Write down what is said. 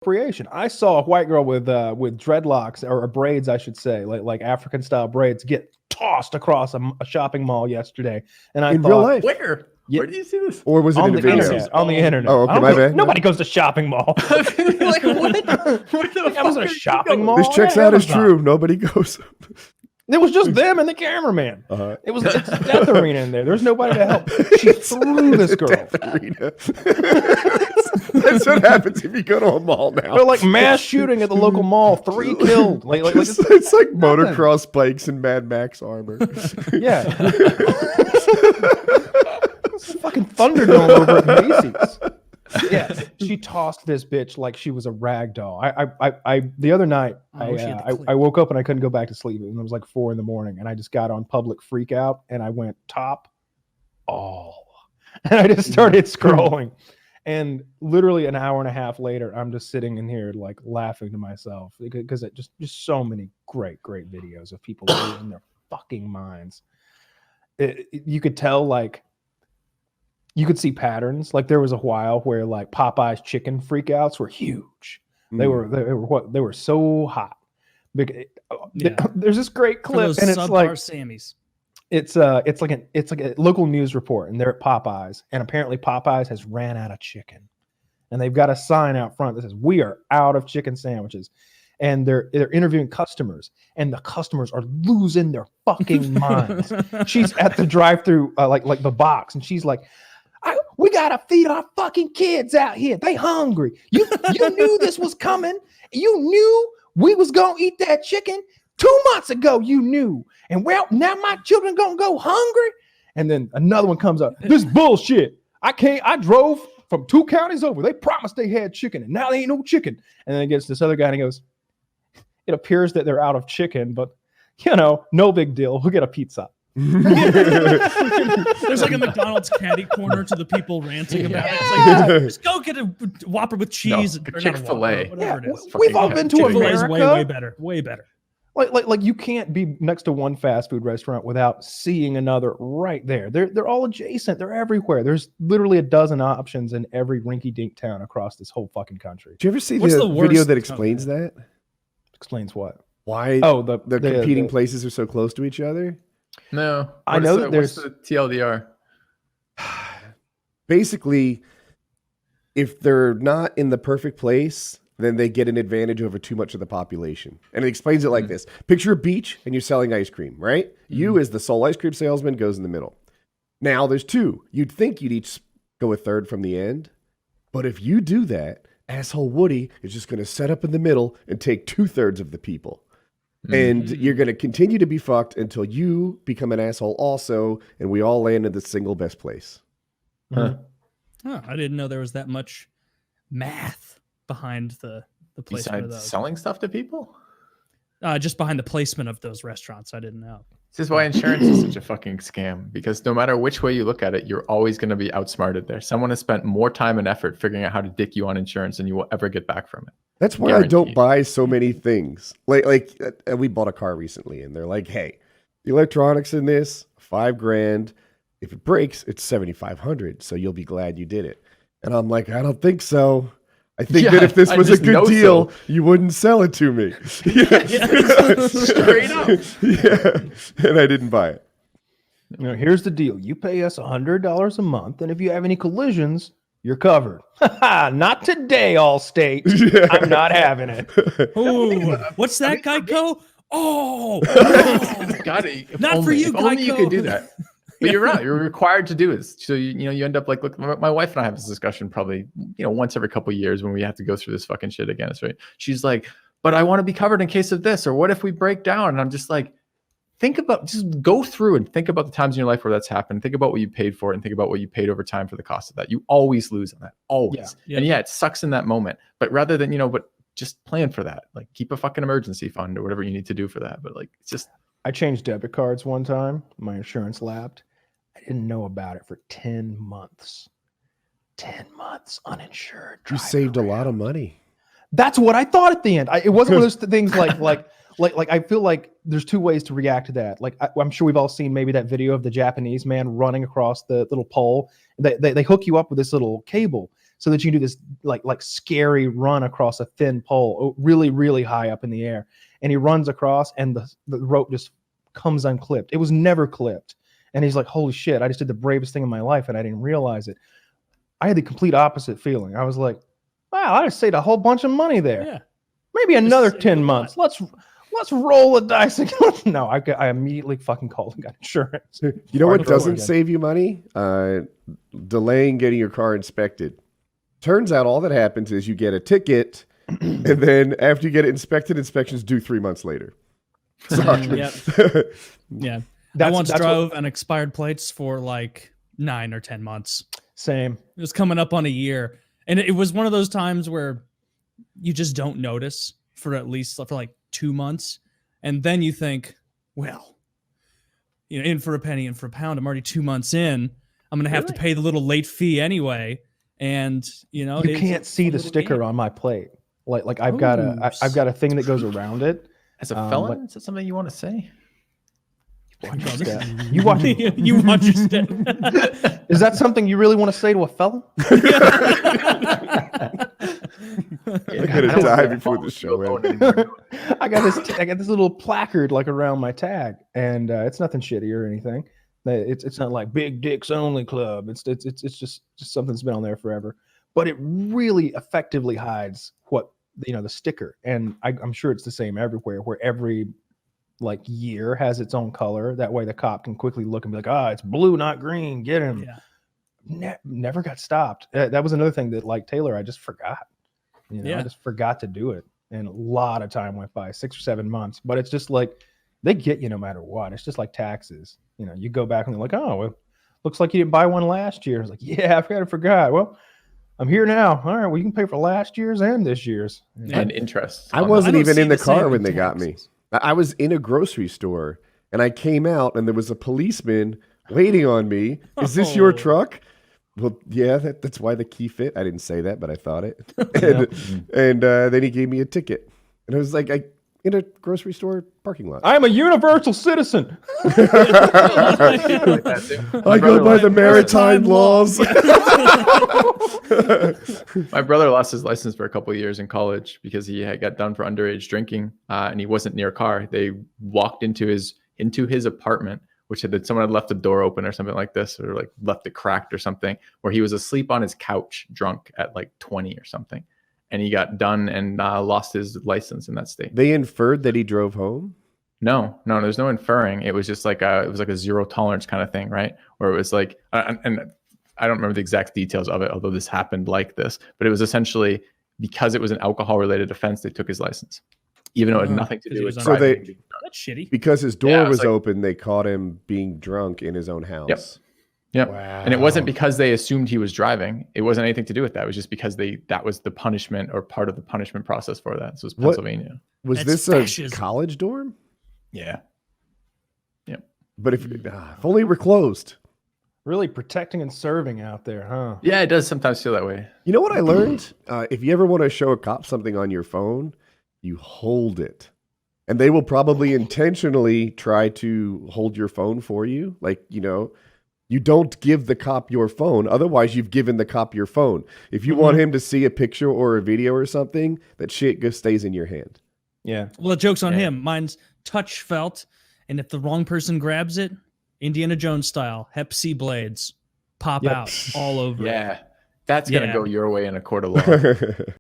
appropriation. I saw a white girl with dreadlocks or braids, I should say, like African style braids, get tossed across a shopping mall yesterday, and I in thought, real life. Where? Yeah. Where did you see this? Or was it on in the a video? internet? On the internet. Oh, okay, my bad. Nobody goes to shopping mall. Like, what? Where the I was fuck in a are you shopping going? mall. This checks Yeah, out as Amazon. true. Nobody goes. It was just them and the cameraman. It's a death arena in there. There's nobody to help. She threw this girl. Arena. That's what happens if you go to a mall now. They're like mass shooting at the local mall. 3 killed. It's like motocross bikes and Mad Max armor. Yeah. It's a fucking Thunderdome over at Macy's. Yeah, she tossed this bitch like she was a rag doll. I the other night I woke up and I couldn't go back to sleep. It was like 4 a.m. and I just got on public freak out and I went top all, and I just started scrolling. And literally an hour and a half later, I'm just sitting in here like laughing to myself because it just so many great videos of people losing their fucking minds. You could tell, like, you could see patterns. Like there was a while where like Popeye's chicken freakouts were huge. They were so hot. There's this great clip, and it's like Sammys. It's like a local news report, and they're at Popeyes, and apparently Popeyes has ran out of chicken, and they've got a sign out front that says "We are out of chicken sandwiches," and they're interviewing customers, and the customers are losing their fucking minds. She's at the drive-through, like the box, and she's like, "We gotta feed our fucking kids out here. They hungry. You knew this was coming. You knew we was gonna eat that chicken 2 months ago. You knew." And well, now my children gonna go hungry. And then another one comes up. This bullshit. I drove from 2 counties over. They promised they had chicken, and now they ain't no chicken. And then it gets this other guy, and he goes, "It appears that they're out of chicken, but no big deal. We'll get a pizza." There's like a McDonald's caddy corner to the people ranting about it. It's like, just go get a Whopper with cheese. No, Chick-fil-A. Whatever it is. We've all been to Chick-fil-A America. is way better. Way better. Like you can't be next to one fast food restaurant without seeing another right there. They're all adjacent. They're everywhere. There's literally a dozen options in every rinky-dink town across this whole fucking country. Do you ever see the video that explains that? Explains what? Why the competing places are so close to each other? No. I know that there's the TLDR. Basically, if they're not in the perfect place, then they get an advantage over too much of the population. And it explains it like this. Picture a beach and you're selling ice cream, right? You as the sole ice cream salesman goes in the middle. Now there's 2. You'd think you'd each go a third from the end. But if you do that, asshole Woody is just going to set up in the middle and take 2/3 of the people. And you're going to continue to be fucked until you become an asshole also, and we all land in the single best place. Huh. Oh, I didn't know there was that much math behind the placement of those. Selling stuff to people? Just behind the placement of those restaurants. I didn't know. This is why insurance is such a fucking scam, because no matter which way you look at it, you're always going to be outsmarted there. Someone has spent more time and effort figuring out how to dick you on insurance than you will ever get back from it. That's why I don't buy so many things. Like we bought a car recently, and they're like, "Hey, the electronics in this $5,000. If it breaks, it's $7,500. So you'll be glad you did it." And I'm like, "I don't think so. I think that if this was a good deal, you wouldn't sell it to me." Straight up. Yeah, and I didn't buy it. Here's the deal: you pay us $100 a month, and if you have any collisions, you're covered. Not today, Allstate. Yeah. I'm not having it. Ooh, what's that, Geico? Oh, got it. Not for you, if only Geico. you could do that. But you're right. You're required to do it. So you end up like, look, my wife and I have this discussion probably once every couple of years when we have to go through this fucking shit again. Right? She's like, "But I want to be covered in case of this, or what if we break down?" And I'm just like, just go through and think about the times in your life where that's happened. Think about what you paid for it, and think about what you paid over time for the cost of that. You always lose on that, always. Yeah. And it sucks in that moment. But rather than but just plan for that. Like keep a fucking emergency fund or whatever you need to do for that. But like it's just. I changed debit cards one time. My insurance lapsed. I didn't know about it for 10 months. 10 months uninsured. You saved a lot of money. That's what I thought at the end. It wasn't one of those things like I feel like there's 2 ways to react to that. Like I'm sure we've all seen maybe that video of the Japanese man running across the little pole. They hook you up with this little cable so that you can do this like scary run across a thin pole, really, really high up in the air. And he runs across, and the rope just comes unclipped. It was never clipped. And he's like, holy shit, I just did the bravest thing in my life, and I didn't realize it. I had the complete opposite feeling. I was like, wow, I just saved a whole bunch of money there. Yeah. Maybe another saved 10 a months. Let's roll the dice again. No, I immediately fucking called and got insurance. You know what Hard doesn't again. save you money? Delaying getting your car inspected. Turns out all that happens is you get a ticket, and then after you get it inspected, inspections due 3 months later. Sorry. Yep. Yeah. I That's- once that's drove an expired plates for like 9 or 10 months. Same. It was coming up on a year. And it was one of those times where you just don't notice for at least for like 2 months. And then you think, well, in for a penny, in for a pound. I'm already 2 months in. I'm going to have to pay the little late fee anyway. And, You can't see the sticker on my plate. Like I've got a thing that goes around it. As a felon, is that something you want to say? Watch your step. You watch. You watch your step. Is that something you really want to say to a felon? I'm gonna die before the show ends. I got this little placard like around my tag, and it's nothing shitty or anything. It's not like Big Dicks Only Club. It's just something that's been on there forever. But it really effectively hides what the sticker, and I'm sure it's the same everywhere, where every like year has its own color. That way the cop can quickly look and be like, it's blue, not green. Get him. Yeah. Never got stopped. That was another thing that, like Taylor, I just forgot. I just forgot to do it. And a lot of time went by, 6 or 7 months. But it's just like, they get you no matter what. It's just like taxes. You go back and they're like, oh, well, looks like you didn't buy one last year. I was like, yeah, I forgot. Well, I'm here now. All right, well, you can pay for last year's and this year's. And interest. I wasn't don't even see in the the same car in when they got me. taxes. I was in a grocery store, and I came out, and there was a policeman waiting on me. Is this your Oh. truck? Well, yeah, that's why the key fit. I didn't say that, but I thought it. And then he gave me a ticket. And I was like, in a grocery store parking lot. I'm a universal citizen. I go by the maritime laws. My brother lost his license for a couple of years in college because he had got done for underage drinking, and he wasn't near a car. They walked into his apartment, which someone had left the door open or something like this, or like left it cracked or something, where he was asleep on his couch, drunk at like 20 or something, and he got done and lost his license in that state. They inferred that he drove home. No, there's no inferring. It was just like a zero tolerance kind of thing, right? Where it was like, and I don't remember the exact details of it, although this happened like this, but it was essentially because it was an alcohol related offense, they took his license, even though it had nothing to do with So they- driving. That's shitty. Because his door Yeah, it was was like- open, they caught him being drunk in his own house. Yep. Wow. And it wasn't because they assumed he was driving. It wasn't anything to do with that. It was just because that was the punishment or part of the punishment process for that. So it was Pennsylvania. Was That's this fascism. a college dorm? Yeah. But if only we're closed. Really protecting and serving out there, huh? Yeah, it does sometimes feel that way. You know what I learned? If you ever want to show a cop something on your phone, you hold it. And they will probably intentionally try to hold your phone for you. Like, you don't give the cop your phone. Otherwise, you've given the cop your phone. If you want him to see a picture or a video or something, that shit just stays in your hand. Yeah. Well, the joke's on Yeah. him. Mine's touch felt, and if the wrong person grabs it, Indiana Jones style, Hep C blades pop Yep. out all over. it. Yeah. That's going to Yeah. go your way in a court of law.